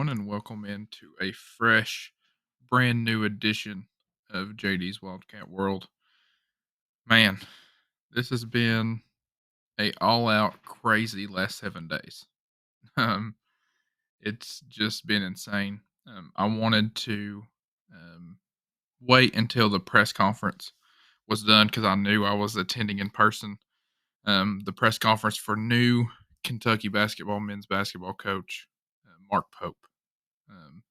everyone, and welcome into a fresh, brand new edition of JD's Wildcat World. Man, this has been a all-out crazy last 7 days. Um, it's just been insane. I wanted to um, wait until the press conference was done because I knew I was attending in person. The press conference for new Kentucky men's basketball coach Mark Pope. Um,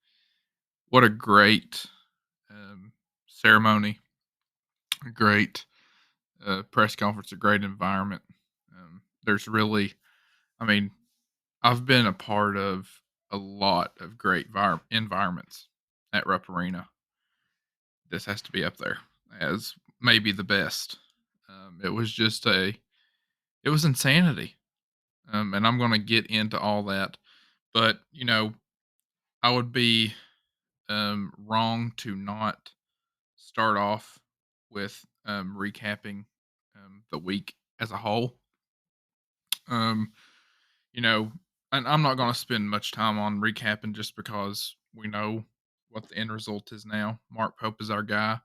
what a great um, ceremony, a great press conference, a great environment. There's really, I mean, I've been a part of a lot of great environments at Rupp Arena. This has to be up there as maybe the best. It was just it was insanity. And I'm going to get into all that. But, I would be wrong to not start off with recapping the week as a whole. Um, you know, and I'm not going to spend much time on recapping just because we know what the end result is now. Mark Pope is our guy.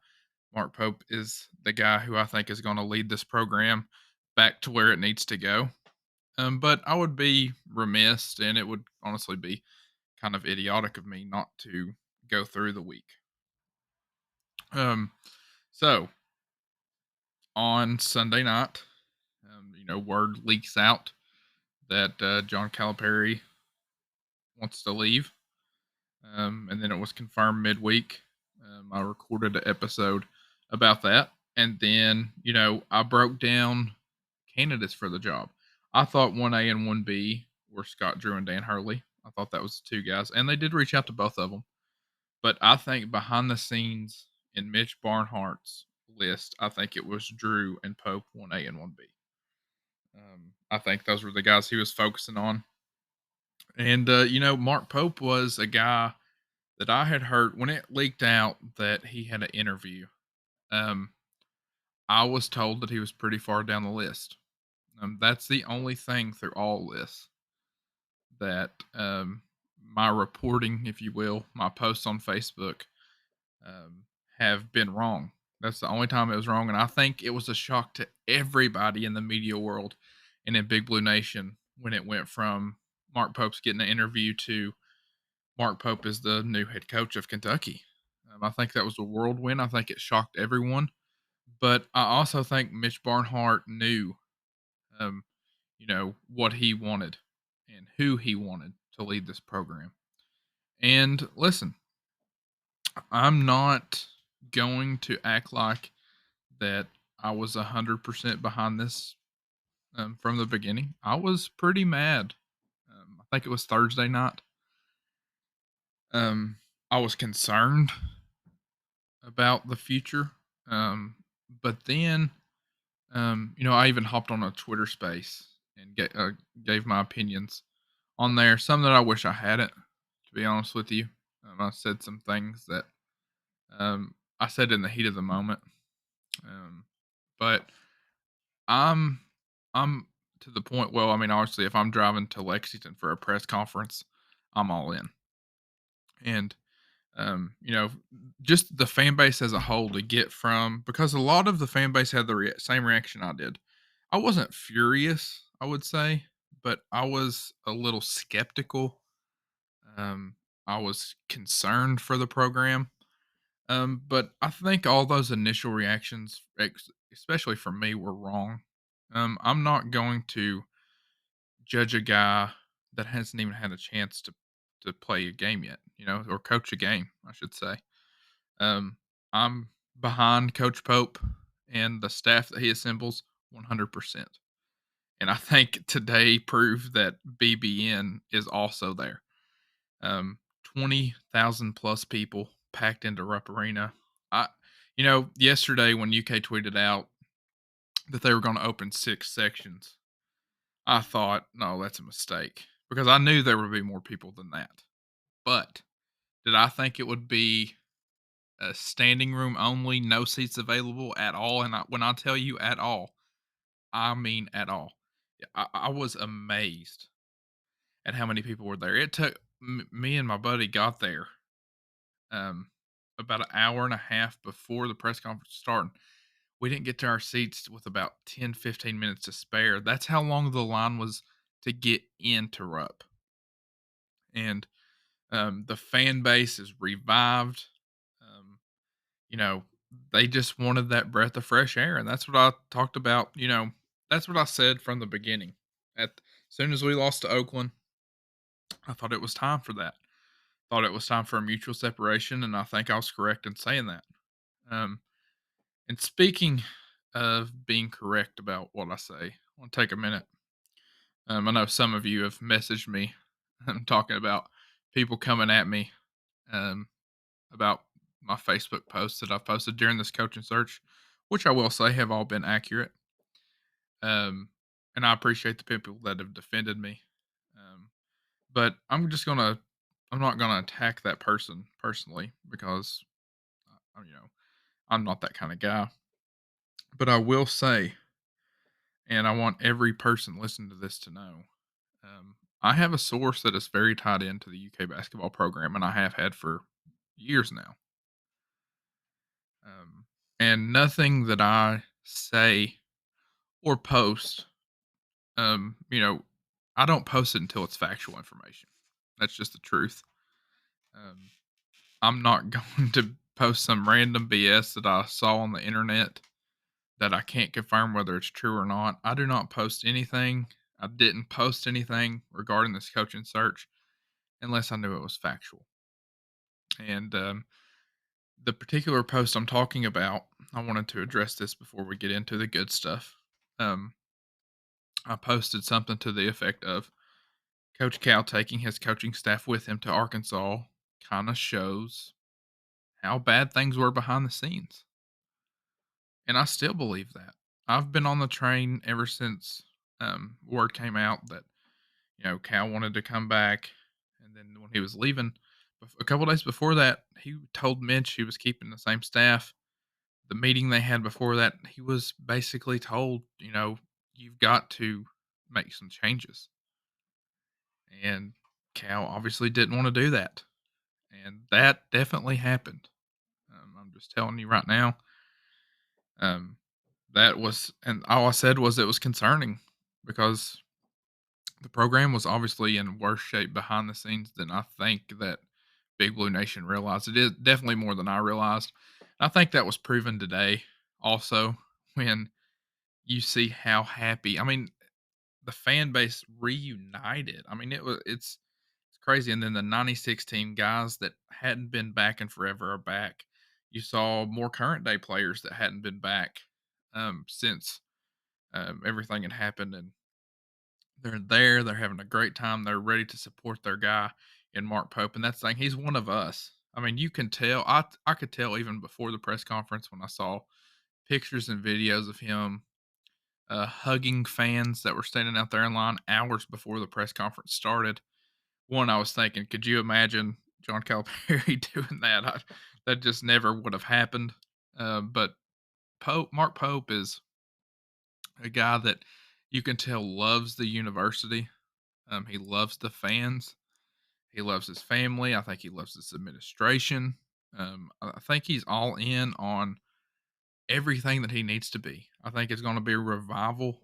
Mark Pope is the guy who I think is going to lead this program back to where it needs to go. But I would be remiss, and it would honestly be kind of idiotic of me not to go through the week. Um, so on Sunday night, word leaks out that John Calipari wants to leave, and then it was confirmed midweek. I recorded an episode about that, and then I broke down candidates for the job. I thought 1A and 1B were Scott Drew and Dan Hurley. I thought that was the two guys, and they did reach out to both of them. But I think behind the scenes in Mitch Barnhart's list, I think it was Drew and Pope 1A and 1B. I think those were the guys he was focusing on. And, Mark Pope was a guy that I had heard when it leaked out that he had an interview. Um, I was told that he was pretty far down the list. That's the only thing through all this that my reporting, if you will, my posts on Facebook um, have been wrong. That's the only time it was wrong. And I think it was a shock to everybody in the media world and in Big Blue Nation when it went from Mark Pope's getting an interview to Mark Pope is the new head coach of Kentucky. I think that was a whirlwind. I think it shocked everyone. But I also think Mitch Barnhart knew, um, what he wanted and who he wanted to lead this program. And listen, I'm not going to act like that I was 100% behind this from the beginning. I was pretty mad. I think it was Thursday night. Um, I was concerned about the future. But then, I even hopped on a Twitter space and gave my opinions on there. Some that I wish I hadn't, to be honest with you. I said some things that I said in the heat of the moment. But I'm I'm to the point. Well, I mean, obviously, if I'm driving to Lexington for a press conference, I'm all in. And just the fan base as a whole to get from because a lot of the fan base had the same reaction I did. I wasn't furious, I would say, but I was a little skeptical. Um, I was concerned for the program. But I think all those initial reactions, especially from me, were wrong. I'm not going to judge a guy that hasn't even had a chance to play a game yet, or coach a game, I should say. Um, I'm behind Coach Pope and the staff that he assembles 100%. And I think today proved that BBN is also there. 20,000 plus people packed into Rupp Arena. Yesterday when UK tweeted out that they were going to open 6 sections, I thought, no, that's a mistake because I knew there would be more people than that. But did I think it would be a standing room only, no seats available at all? And when I tell you at all, I mean at all. I was amazed at how many people were there. It took me and my buddy got there um, about an hour and a half before the press conference started. We didn't get to our seats with about 10, 15 minutes to spare. That's how long the line was to get into Rupp. And the fan base is revived. Um, you know, they just wanted that breath of fresh air. And that's what I talked about. That's what I said from the beginning. As soon as we lost to Oakland, I thought it was time for that. Thought it was time for a mutual separation. And I think I was correct in saying that. Um, And speaking of being correct about what I say, I want to take a minute. I know some of you have messaged me talking about people coming at me um, about my Facebook posts that I've posted during this coaching search, which I will say have all been accurate. Um, and I appreciate the people that have defended me. Um, but I'm not gonna attack that person personally because, I'm not that kind of guy. But I will say, and I want every person listening to this to know. I have a source that is very tied into the UK basketball program, and I have had for years now. Um, and nothing that I say or post, you know, I don't post it until it's factual information. That's just the truth. Um, I'm not going to post some random BS that I saw on the internet that I can't confirm whether it's true or not. I do not post anything. I didn't post anything regarding this coaching search unless I knew it was factual. And the particular post I'm talking about, I wanted to address this before we get into the good stuff. Um, I posted something to the effect of Coach Cal taking his coaching staff with him to Arkansas kind of shows how bad things were behind the scenes. And I still believe that. I've been on the train ever since word came out that Cal wanted to come back, and then when he was leaving, a couple days before that, he told Mitch he was keeping the same staff. The meeting they had before that, he was basically told, you've got to make some changes, and Cal obviously didn't want to do that, and that definitely happened. I'm just telling you right now. Um, that was, and all I said was it was concerning because the program was obviously in worse shape behind the scenes than I think that Big Blue Nation realized. It is definitely more than I realized. I think that was proven today also when you see how happy. I mean, the fan base reunited. I mean, it's crazy. And then the '96 team guys that hadn't been back in forever are back. You saw more current day players that hadn't been back since everything had happened, and they're there. They're having a great time. They're ready to support their guy in Mark Pope, and that's saying he's one of us. I mean, you can tell. I could tell even before the press conference when I saw pictures and videos of him hugging fans that were standing out there in line hours before the press conference started. One, I was thinking, could you imagine John Calipari doing that? That just never would have happened. But Mark Pope is a guy that you can tell loves the university. He loves the fans. He loves his family. I think he loves this administration. I think he's all in on everything that he needs to be. I think it's going to be a revival,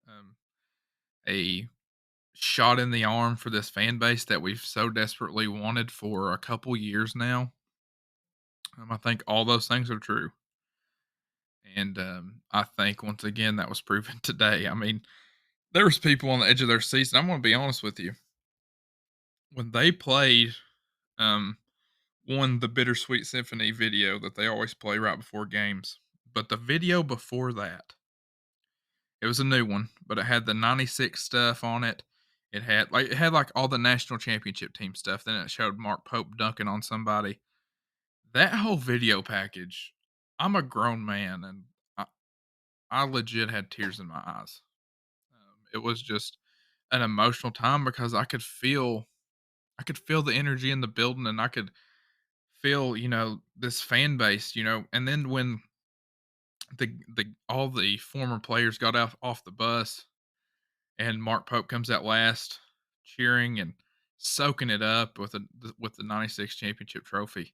um, a shot in the arm for this fan base that we've so desperately wanted for a couple years now. I think all those things are true. And I think once again that was proven today. I mean, there was people on the edge of their seats. And I'm going to be honest with you. When they played um, the Bittersweet Symphony video that they always play right before games, but the video before that, it was a new one, but it had the '96 stuff on it. It had like all the national championship team stuff. Then it showed Mark Pope dunking on somebody. That whole video package, I'm a grown man, and I, I legit had tears in my eyes. It was just an emotional time because I could feel the energy in the building, and I could feel, this fan base, and then when the all the former players got off the bus and Mark Pope comes out last cheering, and soaking it up with the '96 championship trophy.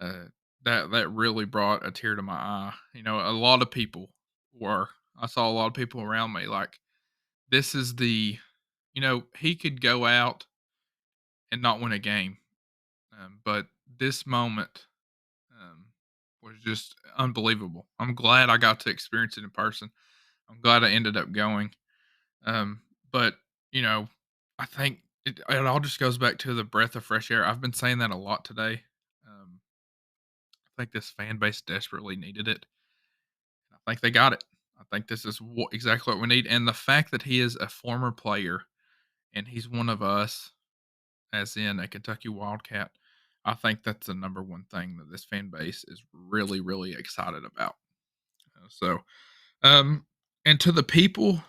Uh, that really brought a tear to my eye. You know, a lot of people were. I saw a lot of people around me like, this is the, he could go out and not win a game, but this moment um, was just unbelievable. I'm glad I got to experience it in person. I'm glad I ended up going. Um, but you know, I think it all just goes back to the breath of fresh air. I've been saying that a lot today. I think this fan base desperately needed it. I think they got it. I think this is exactly what we need. And the fact that he is a former player and he's one of us, as in a Kentucky Wildcat, I think that's the number one thing that this fan base is really, really excited about. So, um, and to the people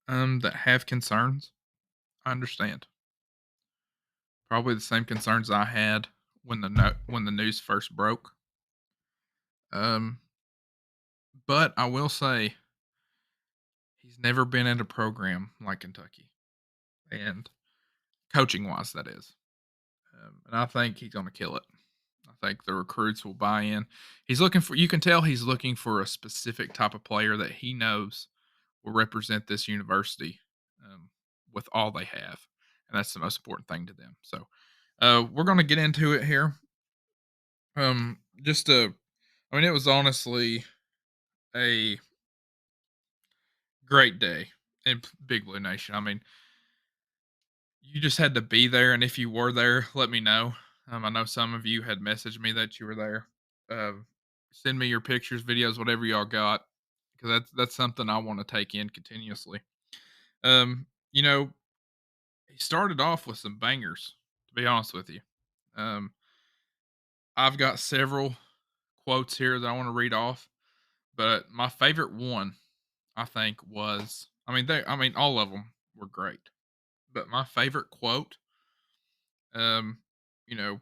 that have concerns, I understand. Probably the same concerns I had when when the news first broke. Um, but I will say he's never been in a program like Kentucky, and coaching wise, that is. And I think he's going to kill it. I think the recruits will buy in. He's looking for. You can tell he's looking for a specific type of player that he knows will represent this university um, with all they have, and that's the most important thing to them. So, we're going to get into it here. Just a I mean, it was honestly a great day in Big Blue Nation. I mean, you just had to be there, and if you were there, let me know. I know some of you had messaged me that you were there. Um, Send me your pictures, videos, whatever y'all got, because that's something I want to take in continuously. You know, he started off with some bangers. To be honest with you, um, I've got several quotes here that I want to read off, but my favorite one I think was I mean all of them were great. But my favorite quote, um, you know,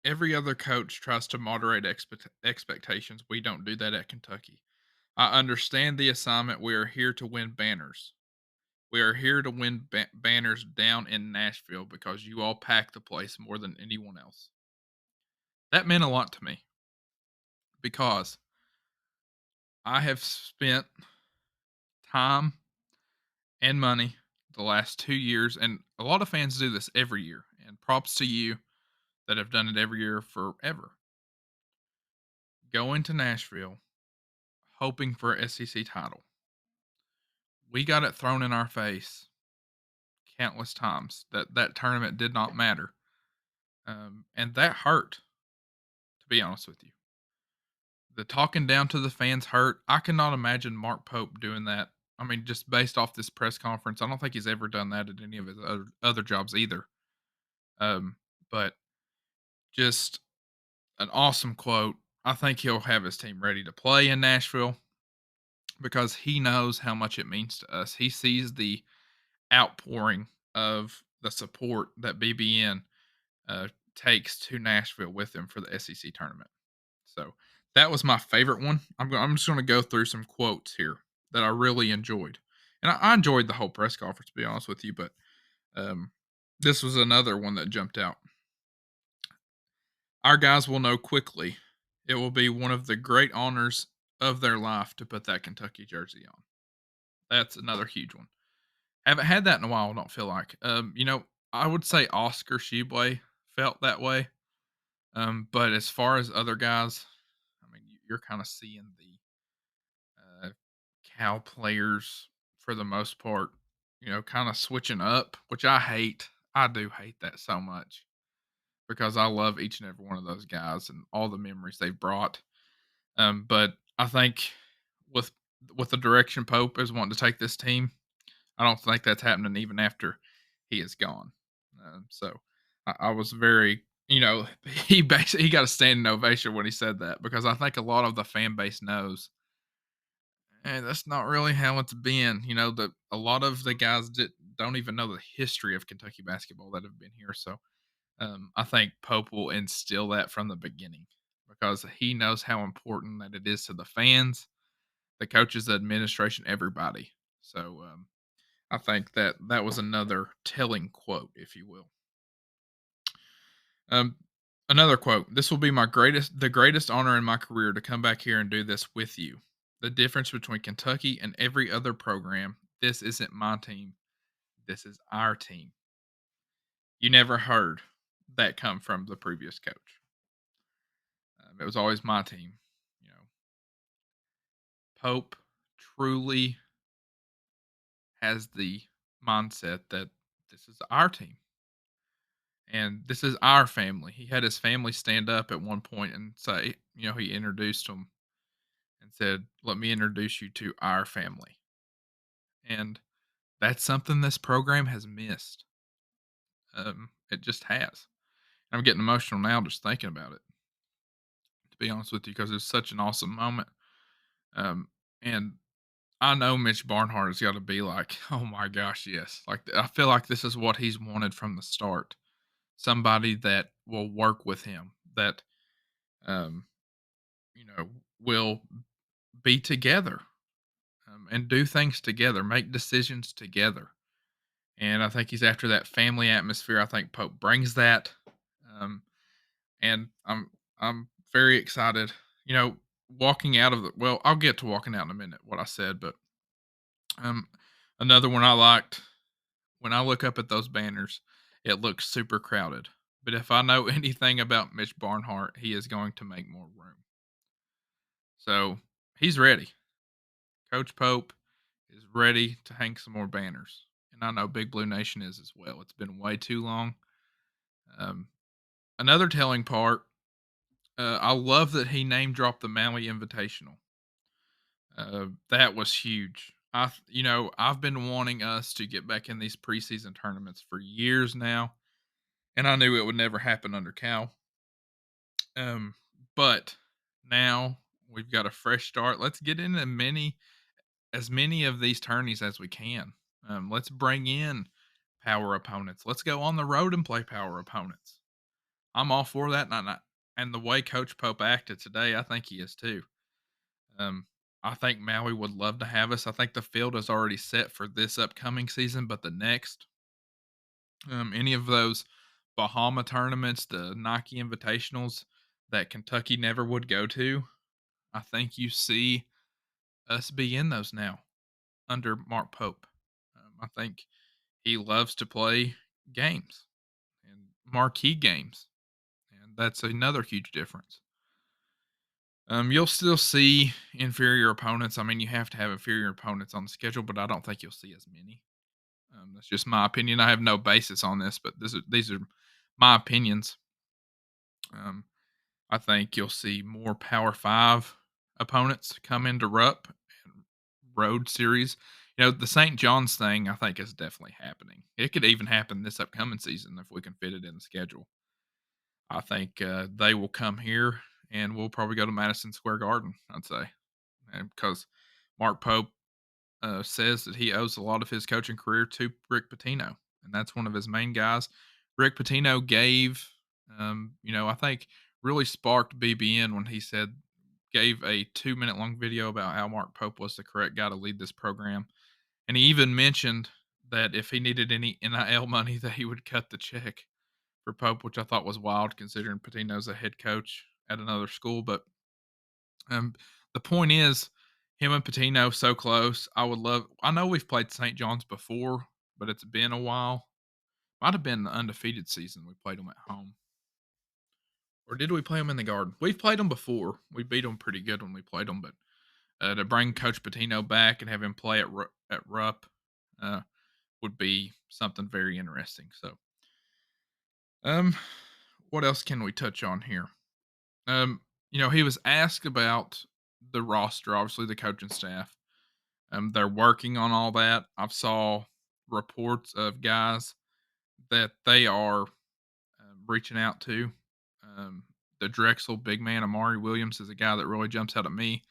every other coach tries to moderate expectations. We don't do that at Kentucky. I understand the assignment. We are here to win banners. We are here to win banners down in Nashville because you all pack the place more than anyone else. That meant a lot to me because I have spent time and money the last 2 years, and a lot of fans do this every year. And props to you that have done it every year forever. Going to Nashville, hoping for a SEC title. We got it thrown in our face countless times that that tournament did not matter, and that hurt. To be honest with you, the talking down to the fans hurt. I cannot imagine Mark Pope doing that. I mean, just based off this press conference, I don't think he's ever done that at any of his other jobs either. Um, but just an awesome quote. I think he'll have his team ready to play in Nashville because he knows how much it means to us. He sees the outpouring of the support that BBN takes to Nashville with him for the SEC tournament. So that was my favorite one. I'm just going to go through some quotes here that I really enjoyed, and I enjoyed the whole press conference, to be honest with you. But um, this was another one that jumped out. Our guys will know quickly. It will be one of the great honors of their life to put that Kentucky jersey on. That's another huge one. Haven't had that in a while, I don't feel like. I would say Oscar Tshiebwe felt that way. But as far as other guys, I mean, you're kind of seeing the Cal players for the most part, kind of switching up, which I hate. I do hate that so much because I love each and every one of those guys and all the memories they've brought. But I think with with the direction Pope is wanting to take this team, I don't think that's happening even after he is gone. So I was very, he got a standing ovation when he said that because I think a lot of the fan base knows, and that's not really how it's been. That a lot of the guys don't even know the history of Kentucky basketball that have been here. So I think Pope will instill that from the beginning because he knows how important that it is to the fans, the coaches, the administration, everybody. So I think that was another telling quote, if you will. Um, Another quote. This will be the greatest honor in my career to come back here and do this with you. The difference between Kentucky and every other program. This isn't my team. This is our team. You never heard that come from the previous coach. It was always my team. You know, Pope truly has the mindset that this is our team and this is our family. He had his family stand up at one point and say, he introduced them and said, "Let me introduce you to our family." And that's something this program has missed. It just has. I'm getting emotional now just thinking about it, to be honest with you, because it's such an awesome moment. Um, and I know Mitch Barnhart has got to be like, oh my gosh, yes. Like, I feel like this is what he's wanted from the start. Somebody that will work with him, that, um, you know, will be together, and do things together, make decisions together. And I think he's after that family atmosphere. I think Pope brings that. Um, and I'm very excited. You know, walking out of the well, I'll get to walking out in a minute, what I said, but um another one I liked, when I look up at those banners, it looks super crowded. But if I know anything about Mitch Barnhart, he is going to make more room. So he's ready. Coach Pope is ready to hang some more banners. And I know Big Blue Nation is as well. It's been way too long. Um, Another telling part, I love that he name dropped the Maui Invitational. That was huge. I've been wanting us to get back in these preseason tournaments for years now, and I knew it would never happen under Cal. Um, but now we've got a fresh start. Let's get into as many of these tourneys as we can. Let's bring in power opponents. Let's go on the road and play power opponents. I'm all for that, and the way Coach Pope acted today, I think he is too. Um, I think Maui would love to have us. I think the field is already set for this upcoming season, but the next, any of those Bahama tournaments, the Nike Invitationals that Kentucky never would go to, I think you see us be in those now under Mark Pope. I think he loves to play games and marquee games, and that's another huge difference. You'll still see inferior opponents. I mean, you have to have inferior opponents on the schedule, but I don't think you'll see as many. That's just my opinion. I have no basis on this, but these are my opinions. Um, I think you'll see more Power Five opponents come into Rupp and Road Series. The St. John's thing, I think, is definitely happening. It could even happen this upcoming season if we can fit it in the schedule. I think they will come here, and we'll probably go to Madison Square Garden, I'd say, because Mark Pope says that he owes a lot of his coaching career to Rick Pitino, and that's one of his main guys. Rick Pitino I think really sparked BBN when he gave a 2-minute long video about how Mark Pope was the correct guy to lead this program. And he even mentioned that if he needed any NIL money, that he would cut the check for Pope, which I thought was wild considering Patino's a head coach at another school. But um, the point is, him and Patino so close. I know we've played St. John's before, but it's been a while. Might have been the undefeated season we played them at home. Or did we play them in the Garden? We've played them before. We beat them pretty good when we played them, but to bring Coach Patino back and have him play at Rupp uh, would be something very interesting. So, um, what else can we touch on here? Um, he was asked about the roster, obviously the coaching staff. They're working on all that. I've saw reports of guys that they are reaching out to. Um, the Drexel big man Amari Williams is a guy that really jumps out at me.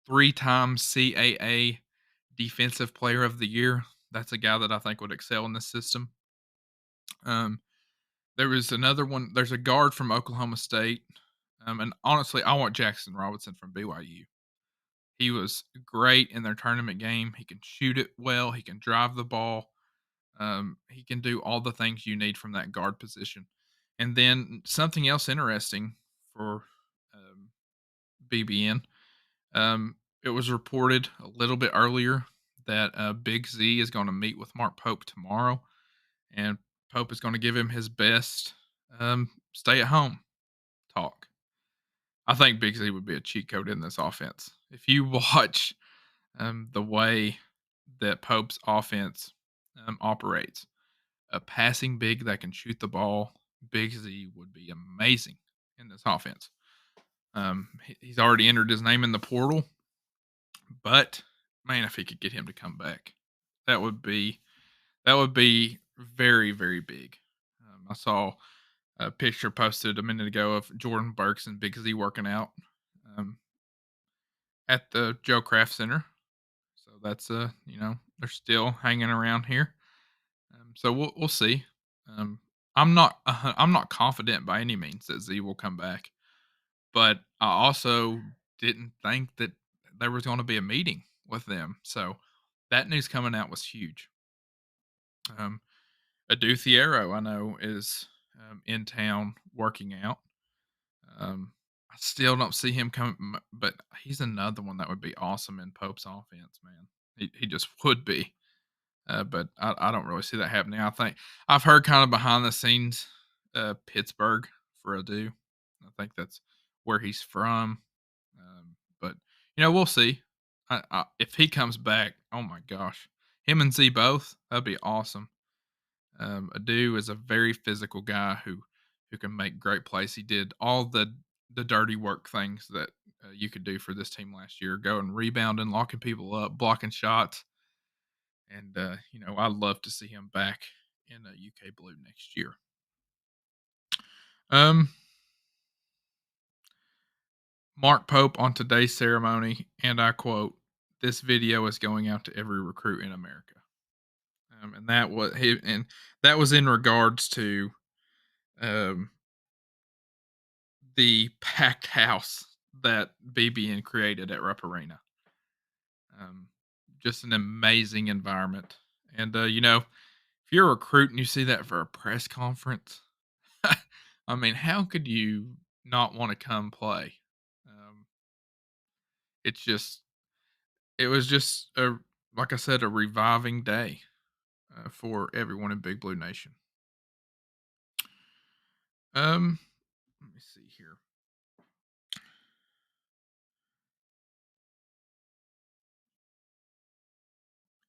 3-time CAA Defensive Player of the Year. That's a guy that I think would excel in this system. Um, there was another one. There's a guard from Oklahoma State. And honestly, I want Jackson Robinson from BYU. He was great in their tournament game. He can shoot it well. He can drive the ball. He can do all the things you need from that guard position. And then something else interesting for um, BBN. It was reported a little bit earlier that Big Z is going to meet with Mark Pope tomorrow, and Pope is going to give him his best stay at home talk. I think Big Z would be a cheat code in this offense. If you watch the way that Pope's offense operates, a passing big that can shoot the ball, Big Z would be amazing in this offense. He's already entered his name in the portal, but man, if he could get him to come back, that would be that would be very very big. I saw a picture posted a minute ago of Jordan Burks and Big Z working out um, at the Joe Kraft Center. So that's they're still hanging around here. So we'll see. Um, I'm not confident by any means that Z will come back, but I also didn't think that there was going to be a meeting with them. So that news coming out was huge. Um, Adu Thiero, I know, is in town working out. I still don't see him coming, but he's another one that would be awesome in Pope's offense, man. He just would be. But I don't really see that happening. I think I've heard kind of behind the scenes Pittsburgh for Adu. I think that's where he's from. But we'll see. If he comes back, oh my gosh, him and Z both, that'd be awesome. Adu is a very physical guy who can make great plays. He did all the dirty work things that you could do for this team last year, going rebounding, locking people up, blocking shots, and I'd love to see him back in UK Blue next year. Um, Mark Pope on today's ceremony, and I quote: "This video is going out to every recruit in America." And that was in regards to um, the packed house that BBN created at Rupp Arena. Um, just an amazing environment, and if you're a recruit and you see that for a press conference, I mean, how could you not want to come play? Um, it's just, it was just like I said, a reviving day for everyone in Big Blue Nation. Let me see here.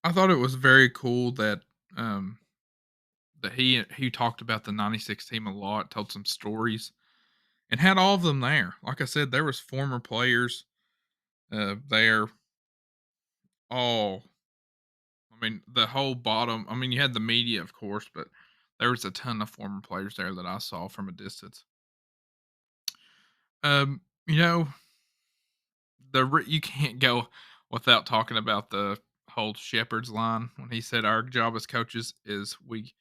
I thought it was very cool um, that he talked about the '96 team a lot, told some stories, and had all of them there. Like I said, there was former players there. All, I mean, the whole bottom. I mean, you had the media, of course, but there was a ton of former players there that I saw from a distance. Um, you know, you can't go without talking about the whole Shepard's line when he said, "Our job as coaches is we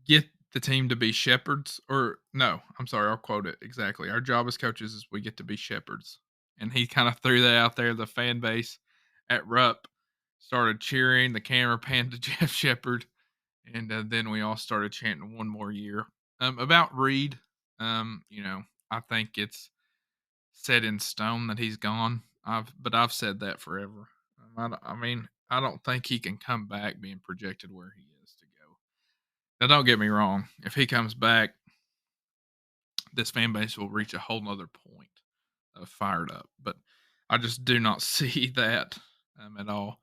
get the team to be shepherds." Or no, I'm sorry, I'll quote it exactly. "Our job as coaches is we get to be shepherds." And he kind of threw that out there. The fan base at Rupp started cheering. The camera panned to Jeff Shepard, and then we all started chanting "one more year." About Reed, I think it's set in stone that he's gone. I've said that forever. I mean, I don't think he can come back being projected where he is to go. Now, don't get me wrong. If he comes back, this fan base will reach a whole nother point of fired up. But I just do not see that at all.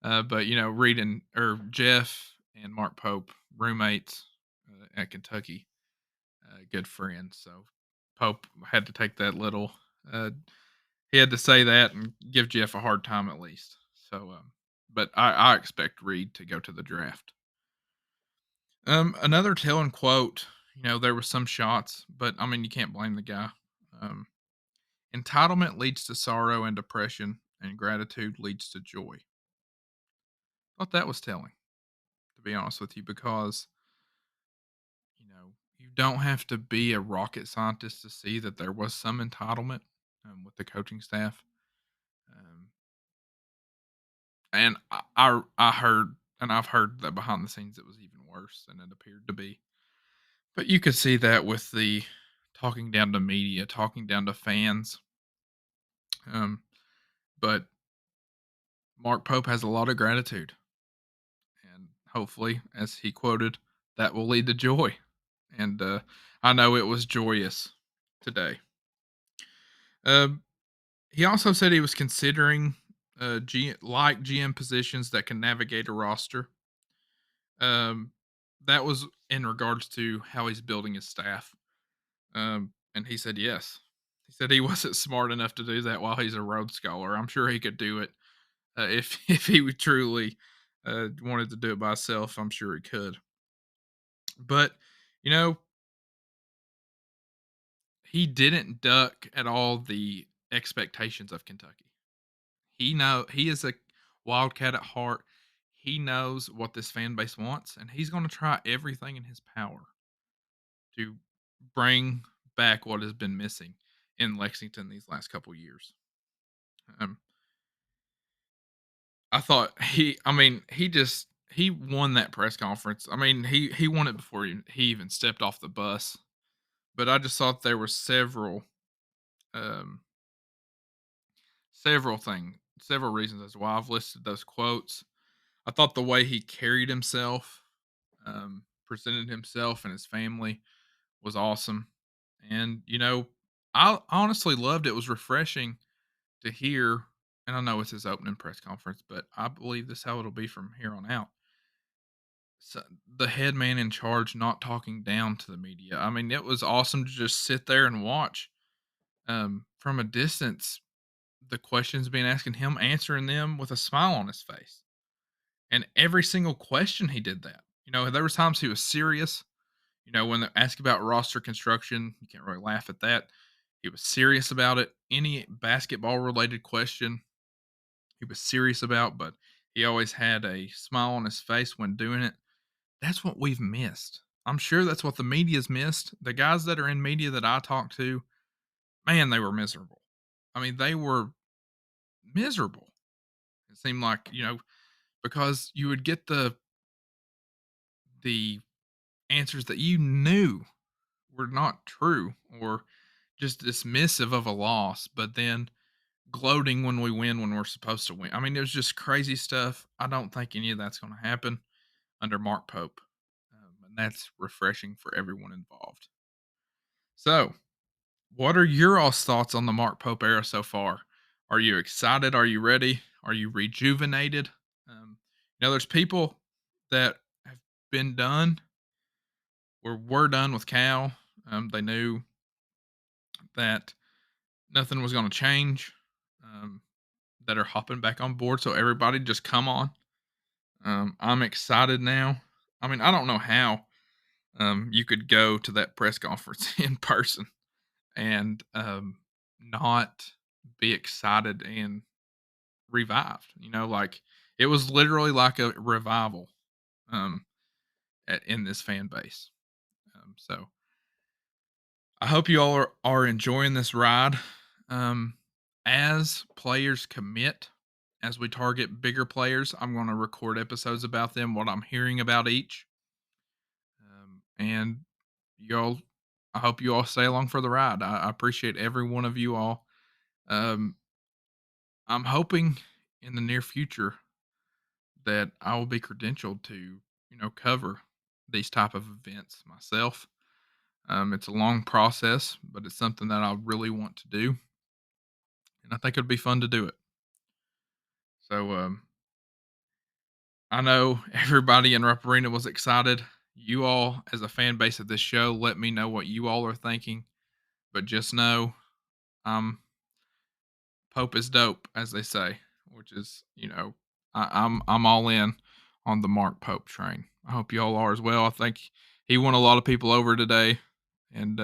But Reed or Jeff and Mark Pope, roommates at Kentucky, good friends. So Pope had to take that little. He had to say that and give Jeff a hard time at least. So, but I expect Reed to go to the draft. Another telling quote. There was some shots, but I mean, you can't blame the guy. Um, Entitlement leads to sorrow and depression, and gratitude leads to joy. Thought that was telling, to be honest with you, because you don't have to be a rocket scientist to see that there was some entitlement with the coaching staff. Um, and I heard, and I've heard that behind the scenes it was even worse than it appeared to be. But you could see that with the talking down to media, talking down to fans. Um, but Mark Pope has a lot of gratitude, and hopefully, as he quoted, that will lead to joy. And I know it was joyous today. Um, he also said he was considering GM positions that can navigate a roster. Um, that was in regards to how he's building his staff. And he said yes. He said he wasn't smart enough to do that while he's a Rhodes Scholar. I'm sure he could do it if if he would truly wanted to do it by himself. I'm sure he could. But you know, he didn't duck at all the expectations of Kentucky. He is a Wildcat at heart. He knows what this fan base wants, and he's going to try everything in his power to bring back what has been missing in Lexington these last couple years. Um, I thought he won that press conference. I mean, he won it before he even stepped off the bus. But I just thought there were um, several reasons as to why I've listed those quotes. I thought the way he carried himself, presented himself and his family was awesome. And I honestly loved it. It was refreshing to hear, and I know it's his opening press conference, but I believe this is how it'll be from here on out. So the head man in charge not talking down to the media. I mean, it was awesome to just sit there and watch from a distance the questions being asked and him answering them with a smile on his face. And every single question he did that. There was times he was serious. When they ask about roster construction, you can't really laugh at that. He was serious about it. Any basketball related question, he was serious about, but he always had a smile on his face when doing it. That's what we've missed. I'm sure that's what the media's missed. The guys that are in media that I talk to, man, they were miserable. I mean, they were miserable. It seemed like, because you would get the answers that you knew were not true or just dismissive of a loss, but then gloating when we win when we're supposed to win. I mean, it was just crazy stuff. I don't think any of that's going to happen under Mark Pope. And that's refreshing for everyone involved. So, what are your all's thoughts on the Mark Pope era so far? Are you excited? Are you ready? Are you rejuvenated? There's people that have been done or were done with Cal. They knew that nothing was going to change. Um, that are hopping back on board. So everybody, just come on. I'm excited now. I mean, I don't know how you could go to that press conference in person and not be excited and revived. Like it was literally like a revival um, in this fan base. So I hope you all are enjoying this ride. Um, as players commit, as we target bigger players, I'm going to record episodes about them, what I'm hearing about each. And y'all, I hope you all stay along for the ride. I appreciate every one of you all. Um, I'm hoping in the near future that I will be credentialed to, cover these type of events myself. It's a long process, but it's something that I really want to do, and I think it'd be fun to do it. So I know everybody in Rupp Arena was excited. You all, as a fan base of this show, let me know what you all are thinking. But just know, um, Pope is dope, as they say, which is, I'm all in on the Mark Pope train. I hope you all are as well. I think he won a lot of people over today, and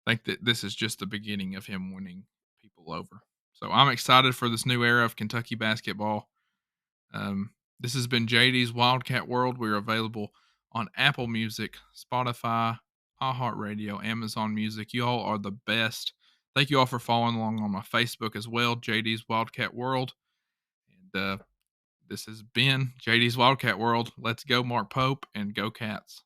think that this is just the beginning of him winning people over. So I'm excited for this new era of Kentucky basketball. This has been JD's Wildcat World. We're available on Apple Music, Spotify, iHeartRadio, Amazon Music. You all are the best. Thank you all for following along on my Facebook as well, JD's Wildcat World. And this has been JD's Wildcat World. Let's go, Mark Pope, and go Cats.